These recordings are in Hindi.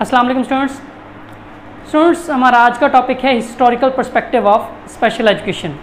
अस्सलाम वालेकुम स्टूडेंट्स, हमारा आज का टॉपिक है historical perspective of special education,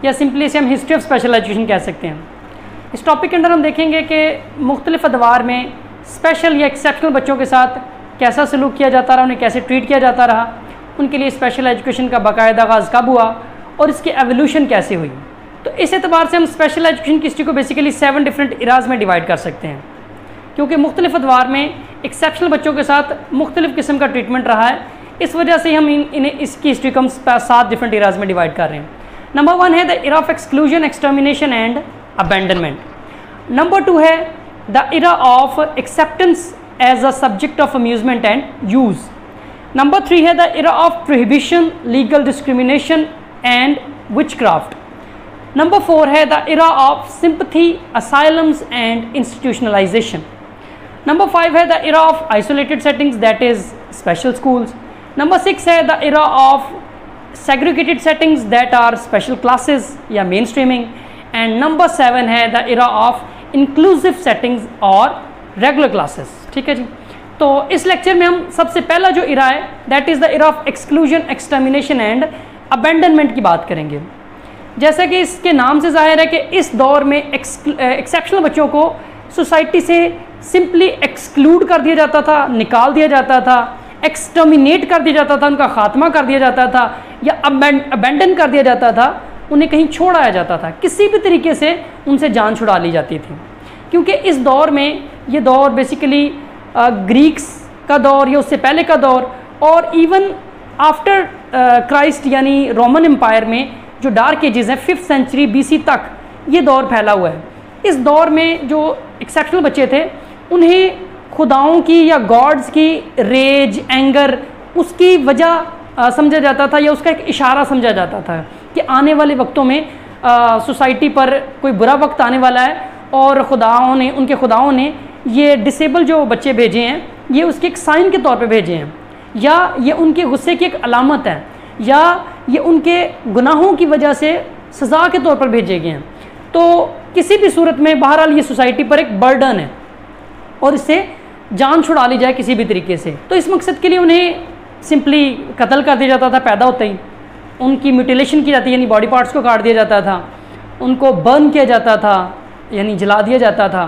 या सिंपली इसे हम हिस्ट्री ऑफ स्पेशल एजुकेशन कह सकते हैं। इस टॉपिक के अंदर हम देखेंगे कि मुख्तलिफ अदवार में स्पेशल या एक्सेप्शनल बच्चों के साथ कैसा सलूक किया जाता रहा, उन्हें कैसे ट्रीट किया जाता रहा, उनके लिए स्पेशल एजुकेशन का बाकायदा आगाज़ कब हुआ और इसकी एवोल्यूशन कैसे हुई। तो इस एतबार से हम स्पेशल एजुकेशन की हिस्ट्री को बेसिकली 7 डिफरेंट इराज में डिवाइड कर सकते हैं, क्योंकि मुख्तलिफ अदवार में एक्सेप्शनल बच्चों के साथ मुख्तलिफ किस्म का ट्रीटमेंट रहा है। इस वजह से हम इन्हें इसकी हिस्ट्री को हम 7 डिफरेंट इराज में डिवाइड कर रहे हैं। नंबर 1 है the era of exclusion, extermination and abandonment. Number 2 है the era of acceptance as a subject of amusement and use. Number 3 है the era of prohibition, legal discrimination and witchcraft. Number 4 है the era of sympathy, asylums and institutionalisation. Number 5 है the era of isolated settings, that is special schools. Number 6 है the era of segregated settings, that are special classes या मेन स्ट्रीमिंग। एंड नंबर 7 है the era of inclusive settings और रेगुलर क्लासेस। ठीक है जी। तो इस लेक्चर में हम सबसे पहला जो इरा है that is the era of exclusion, extermination and abandonment की बात करेंगे। जैसा कि इसके नाम से जाहिर है कि इस दौर में एक्सेप्शनल बच्चों को सोसाइटी से सिंपली एक्सक्लूड कर दिया जाता था, निकाल दिया जाता था, एक्सटर्मिनेट कर दिया जाता था, उनका खात्मा कर दिया जाता था या अबैंडन कर दिया जाता था, उन्हें कहीं छोड़ाया जाता था, किसी भी तरीके से उनसे जान छुड़ा ली जाती थी। क्योंकि इस दौर में ये दौर बेसिकली ग्रीक्स का दौर या उससे पहले का दौर और इवन आफ्टर क्राइस्ट यानी रोमन एम्पायर में जो डार्क एजेस हैं 5th सेंचुरी BC तक ये दौर फैला हुआ है। इस दौर में जो एक्सेप्शनल बच्चे थे उन्हें खुदाओं की या गॉड्स की रेज, एंगर उसकी वजह समझा जाता था या उसका एक इशारा समझा जाता था कि आने वाले वक्तों में सोसाइटी पर कोई बुरा वक्त आने वाला है और उनके खुदाओं ने ये डिसेबल जो बच्चे भेजे हैं ये उसके एक साइन के तौर पे भेजे हैं, या ये उनके गुस्से की एक अलामत है, या ये उनके गुनाहों की वजह से सज़ा के तौर पर भेजे गए हैं। तो किसी भी सूरत में बहरहाल ये सोसाइटी पर एक बर्डन है और इससे जान छुड़ा ली जाए किसी भी तरीके से। तो इस मकसद के लिए उन्हें सिंपली कत्ल कर दिया जाता था, पैदा होते ही उनकी म्यूटिलेशन की जाती यानी बॉडी पार्ट्स को काट दिया जाता था, उनको बर्न किया जाता था यानी जला दिया जाता था,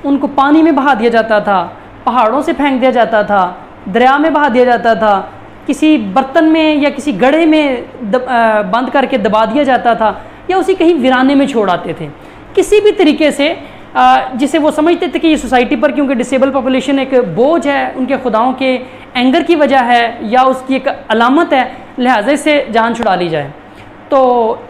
उनको पानी में बहा दिया जाता था, पहाड़ों से फेंक दिया जाता था, दरिया में बहा दिया जाता था, किसी बर्तन में या किसी गड्ढे में बंद करके दबा दिया जाता था या उसी कहीं वीराने में छोड़ आते थे। किसी भी तरीके से जिसे वो समझते थे कि ये सोसाइटी पर, क्योंकि डिसेबल पॉपुलेशन एक बोझ है, उनके खुदाओं के एंगर की वजह है या उसकी एक अलामत है, लिहाजा से जान छुड़ा ली जाए। तो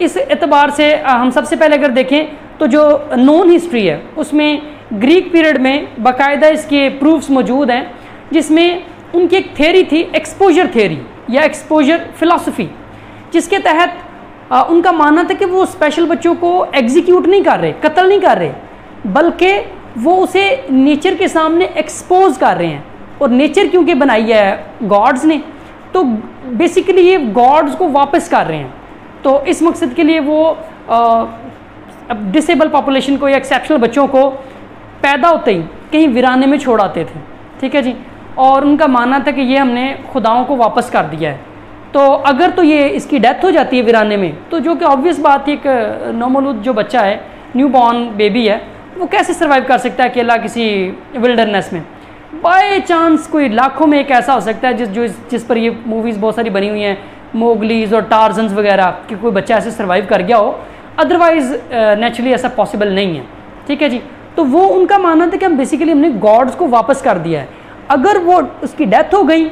इस एतबार से हम सबसे पहले अगर देखें तो जो नॉन हिस्ट्री है उसमें ग्रीक पीरियड में बाकायदा इसके प्रूफ्स मौजूद हैं, जिसमें उनकी एक थ्योरी थी एक्सपोजर थ्योरी या एक्सपोजर फिलॉसफी, जिसके तहत उनका मानना था कि वो स्पेशल बच्चों को एग्जीक्यूट नहीं कर रहे, कत्ल नहीं कर रहे, बल्कि वो उसे नेचर के सामने एक्सपोज कर रहे हैं। और नेचर क्योंकि बनाई है गॉड्स ने, तो बेसिकली ये गॉड्स को वापस कर रहे हैं। तो इस मकसद के लिए वो डिसेबल पॉपुलेशन को या एक्सेप्शनल बच्चों को पैदा होते ही कहीं वीराने में छोड़ आते थे। ठीक है जी। और उनका मानना था कि ये हमने खुदाओं को वापस कर दिया है, तो अगर तो ये इसकी डेथ हो जाती है वीराने में, तो जो कि ऑब्वियस बात है, एक नौमौलूद जो बच्चा है, न्यू बॉर्न बेबी है, वो कैसे सर्वाइव कर सकता है अकेला किसी विल्डरनेस में। बाय चांस कोई लाखों में एक ऐसा हो सकता है जिस पर ये मूवीज़ बहुत सारी बनी हुई हैं, मोगलीज और टार्जन्स वगैरह, कि कोई बच्चा ऐसे सर्वाइव कर गया हो, अदरवाइज़ नेचुरली ऐसा पॉसिबल नहीं है। ठीक है जी। तो वो उनका मानना था कि हम बेसिकली हमने गॉड्स को वापस कर दिया है, अगर वो उसकी डेथ हो गई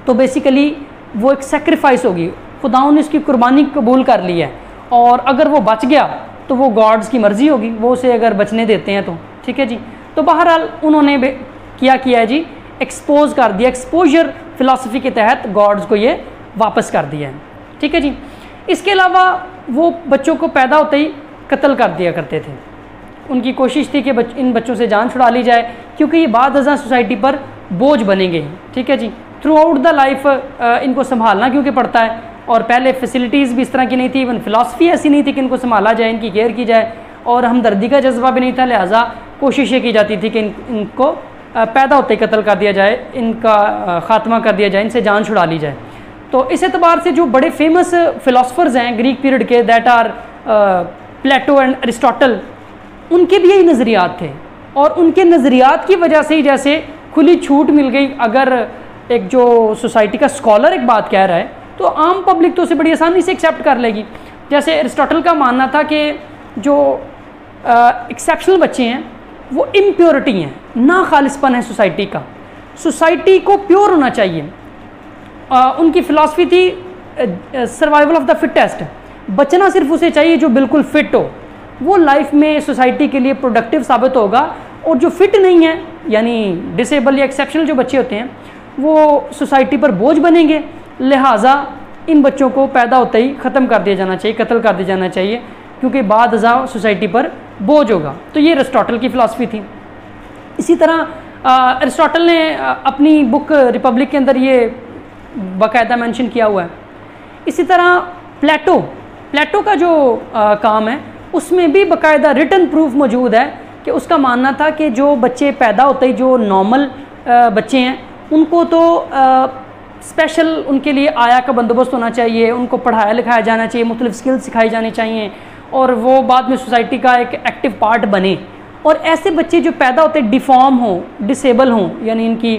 तो बेसिकली वो एक सेक्रीफाइस होगी, खुदाओं ने उसकी कुर्बानी कबूल कर ली है, और अगर वो बच गया तो वो गॉड्स की मर्ज़ी होगी, वो उसे अगर बचने देते हैं तो। ठीक है जी। तो बहरहाल उन्होंने किया है जी, एक्सपोज कर दिया, एक्सपोजर फिलॉसफी के तहत गॉड्स को ये वापस कर दिया है। ठीक है जी। इसके अलावा वो बच्चों को पैदा होते ही कत्ल कर दिया करते थे। उनकी कोशिश थी कि इन बच्चों से जान छुड़ा ली जाए, क्योंकि ये बाद अज़ां सोसाइटी पर बोझ बनेंगे। ठीक है जी। थ्रू आउट द लाइफ इनको संभालना क्योंकि पड़ता है, और पहले फैसिलिटीज़ भी इस तरह की नहीं थी, इवन फ़िलासफ़ी ऐसी नहीं थी कि इनको संभाला जाए, इनकी केयर की जाए, और हमदर्दी का जज्बा भी नहीं था, लिहाजा कोशिश ये की जाती थी कि इनको पैदा होते ही कत्ल कर दिया जाए, इनका ख़ात्मा कर दिया जाए, इनसे जान छुड़ा ली जाए। तो इस एतबार से जो बड़े फेमस फ़िलासफ़र्स हैं ग्रीक पीरियड के, that are Plato and Aristotle, उनके भी यही नज़रियात थे और उनके नज़रियात की वजह से ही जैसे खुली छूट मिल गई। अगर एक जो सोसाइटी का स्कॉलर एक बात कह रहा है तो आम पब्लिक तो उसे बड़ी आसानी से एक्सेप्ट कर लेगी। जैसे अरिस्टोटल का मानना था कि जो एक्सेप्शनल बच्चे हैं वो इम्प्योरिटी हैं, ना खालिसपन है सोसाइटी का, सोसाइटी को प्योर होना चाहिए। उनकी फ़िलासफ़ी थी सर्वाइवल ऑफ द फिटेस्ट, बचना सिर्फ उसे चाहिए जो बिल्कुल फिट हो, वो लाइफ में सोसाइटी के लिए प्रोडक्टिव साबित होगा। और जो फिट नहीं है यानी डिसेबल या एक्सेप्शनल जो बच्चे होते हैं वो सोसाइटी पर बोझ बनेंगे, लिहाजा इन बच्चों को पैदा होते ही ख़त्म कर दिया जाना चाहिए, कत्ल कर दिया जाना चाहिए, क्योंकि बाद अज़ा सोसाइटी पर बोझ होगा। तो ये अरिस्टोटल की फ़िलासफ़ी थी। इसी तरह अरिस्टोटल ने अपनी बुक रिपब्लिक के अंदर ये बाकायदा मेंशन किया हुआ है। इसी तरह प्लेटो का जो काम है उसमें भी बाकायदा रिटन प्रूफ मौजूद है कि उसका मानना था कि जो बच्चे पैदा होते ही जो नॉर्मल बच्चे हैं उनको तो स्पेशल उनके लिए आया का बंदोबस्त होना चाहिए, उनको पढ़ाया लिखाया जाना चाहिए, मुख्तलिफ स्किल्स सिखाई जानी चाहिए और वो बाद में सोसाइटी का एक एक्टिव पार्ट बने। और ऐसे बच्चे जो पैदा होते डिफॉर्म हों, डिसेबल हों, यानी इनकी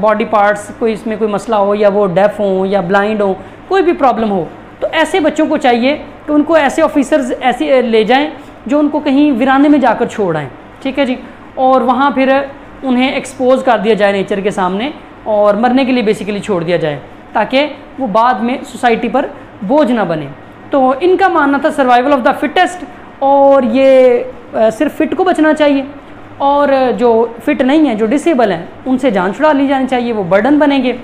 बॉडी पार्ट्स कोई इसमें कोई मसला हो, या वो डेफ हों या ब्लाइंड हों, कोई भी प्रॉब्लम हो, तो ऐसे बच्चों को चाहिए कि उनको ऐसे ऑफिसर्स ऐसे ले जाएं जो उनको कहीं वीराने में जाकर छोड़ आएँ, ठीक है जी, और वहाँ फिर उन्हें एक्सपोज कर दिया जाए नेचर के सामने और मरने के लिए बेसिकली छोड़ दिया जाए, ताकि वो बाद में सोसाइटी पर बोझ ना बने। तो इनका मानना था सर्वाइवल ऑफ द फिटेस्ट, और ये सिर्फ फिट को बचना चाहिए और जो फिट नहीं है, जो डिसेबल हैं, उनसे जान छुड़ा ली जानी चाहिए, वो बर्डन बनेंगे।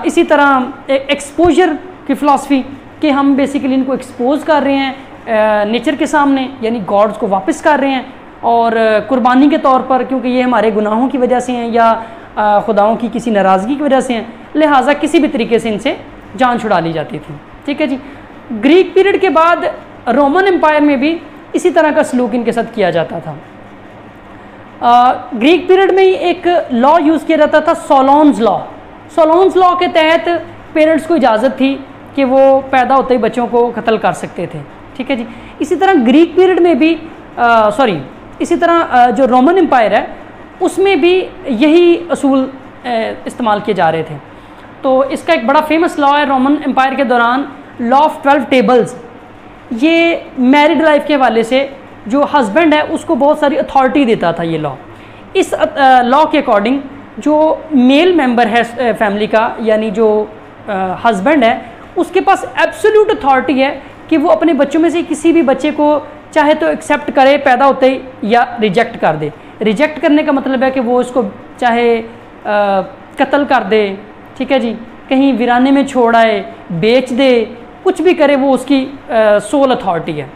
इसी तरह एक्सपोजर की फ़िलासफ़ी कि हम बेसिकली इनको एक्सपोज कर रहे हैं नेचर के सामने, यानी गॉड्स को वापस कर रहे हैं और कुर्बानी के तौर पर, क्योंकि ये हमारे गुनाहों की वजह से हैं या खुदाओं की किसी नाराज़गी की वजह से हैं, लिहाजा किसी भी तरीके से इनसे जान छुड़ा ली जाती थी, ठीक है जी। ग्रीक पीरियड के बाद रोमन एम्पायर में भी इसी तरह का सलूक इनके साथ किया जाता था। ग्रीक पीरियड में ही एक लॉ यूज़ किया जाता था, सोलोन्स लॉ। सोलोन्स लॉ के तहत पेरेंट्स को इजाज़त थी कि वो पैदा होते ही बच्चों को कत्ल कर सकते थे, ठीक है जी। इसी तरह ग्रीक पीरियड में भी इसी तरह जो रोमन एम्पायर है उसमें भी यही असूल इस्तेमाल किए जा रहे थे। तो इसका एक बड़ा फेमस लॉ है रोमन एम्पायर के दौरान, लॉ ऑफ 12 टेबल्स। ये मैरिड लाइफ के हवाले से जो हस्बैंड है उसको बहुत सारी अथॉरिटी देता था ये लॉ। इस लॉ के अकॉर्डिंग जो मेल मेंबर है फैमिली का, यानी जो हस्बैंड है, उसके पास एब्सोल्यूट अथॉरिटी है कि वो अपने बच्चों में से किसी भी बच्चे को चाहे तो एक्सेप्ट करे पैदा होते ही, या रिजेक्ट कर दे। रिजेक्ट करने का मतलब है कि वो उसको चाहे कत्ल कर दे, ठीक है जी, कहीं वीराने में छोड़ आए, बेच दे, कुछ भी करे, वो उसकी सोल अथॉरिटी है।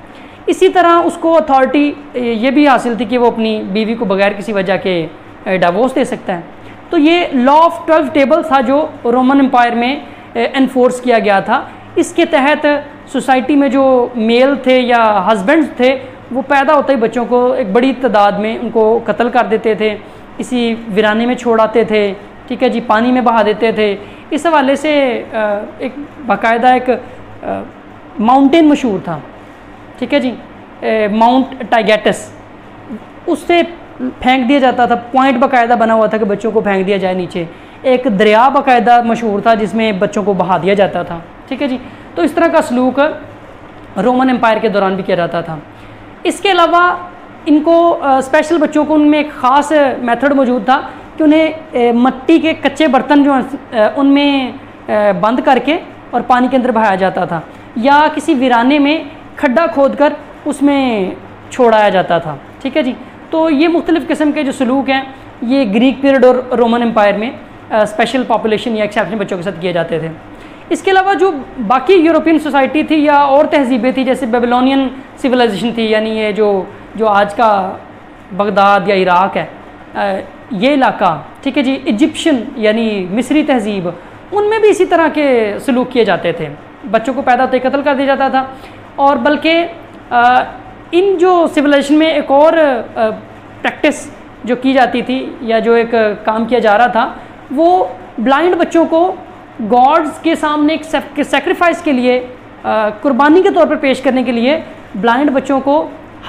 इसी तरह उसको अथॉरिटी ये भी हासिल थी कि वो अपनी बीवी को बगैर किसी वजह के डिवोर्स दे सकता है। तो ये लॉ ऑफ 12 टेबल था जो रोमन एम्पायर में एनफोर्स किया गया था। इसके तहत सोसाइटी में जो मेल थे या हस्बैंड्स थे वो पैदा होते ही बच्चों को एक बड़ी तादाद में उनको कत्ल कर देते थे, इसी वीराने में छोड़ आते थे, ठीक है जी, पानी में बहा देते थे। इस हवाले से एक बाकायदा एक माउंटेन मशहूर था, ठीक है जी, माउंट टाइगेटस, उससे फेंक दिया जाता था। पॉइंट बाकायदा बना हुआ था कि बच्चों को फेंक दिया जाए नीचे। एक दरिया बाकायदा मशहूर था जिसमें बच्चों को बहा दिया जाता था, ठीक है जी। तो इस तरह का सलूक रोमन एम्पायर के दौरान भी किया जाता था। इसके अलावा इनको स्पेशल बच्चों को उनमें एक ख़ास मेथड मौजूद था कि उन्हें मट्टी के कच्चे बर्तन जो हैं उनमें बंद करके और पानी के अंदर बहाया जाता था, या किसी वीराने में खड्डा खोदकर उसमें छोड़ाया जाता था, ठीक है जी। तो ये मुख्तलिफ़ किस्म के जो सलूक हैं ये ग्रीक पीरियड और रोमन एम्पायर में स्पेशल पॉपुलेशन या एक्सेप्शन बच्चों के साथ किए जाते थे। इसके अलावा जो बाकी यूरोपियन सोसाइटी थी या और तहजीबें थी, जैसे बेबीलोनियन सिविलाइजेशन थी, यानी ये जो आज का बगदाद या इराक है, ये इलाका, ठीक है जी, इजिप्शियन यानी मिस्री तहजीब, उनमें भी इसी तरह के सलूक किए जाते थे। बच्चों को पैदा होते ही कत्ल कर दिया जाता था। और बल्कि इन जो सिविलाइजेशन में एक और प्रैक्टिस जो की जाती थी या जो एक काम किया जा रहा था, वो ब्लाइंड बच्चों को गॉड्स के सामने एक सेक्रीफाइस के लिए, कुर्बानी के तौर पर पेश करने के लिए ब्लाइंड बच्चों को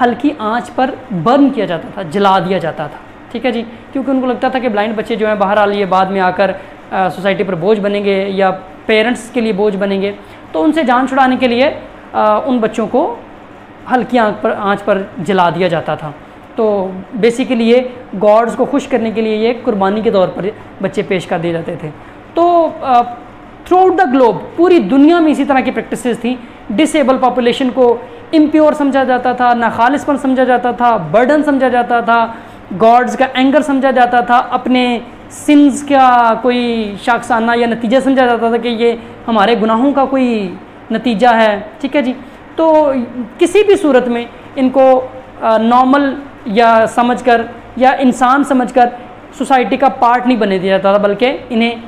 हल्की आंच पर बर्न किया जाता था, जला दिया जाता था। ठीक है जी, क्योंकि उनको लगता था कि ब्लाइंड बच्चे जो हैं बहरहाल ये बाद में आकर सोसाइटी पर बोझ बनेंगे या पेरेंट्स के लिए बोझ बनेंगे, तो उनसे जान छुड़ाने के लिए उन बच्चों को हल्की आंच पर जला दिया जाता था। तो बेसिकली ये गॉड्स को खुश करने के लिए ये कुर्बानी के तौर पर बच्चे पेश कर दिए जाते थे। तो थ्रू आउट द ग्लोब, पूरी दुनिया में इसी तरह की प्रैक्टिसेस थी। डिसेबल पॉपुलेशन को इम्प्योर समझा जाता था, नाखालिसपन समझा जाता था, बर्डन समझा जाता था, गॉड्स का एंगर समझा जाता था, अपने सिंस का कोई शाखसाना या नतीजा समझा जाता था कि ये हमारे गुनाहों का कोई नतीजा है। ठीक है जी, तो किसी भी सूरत में इनको नॉर्मल या समझकर या इंसान समझकर सोसाइटी का पार्ट नहीं बने दिया जाता था, बल्कि इन्हें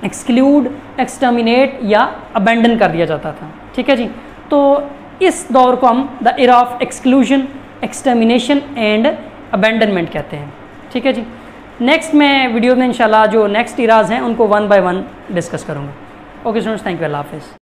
एक्सक्लूड, एक्सटर्मिनेट या अबेंडन कर दिया जाता था। ठीक है जी, तो इस दौर को हम the era of exclusion, extermination and abandonment कहते हैं। ठीक है जी, नेक्स्ट मैं वीडियो में इंशाल्लाह जो नेक्स्ट इराज हैं उनको वन बाय वन डिस्कस करूँगा। ओके स्टूडेंट्स, थैंक यू, अल्लाह हाफिज़।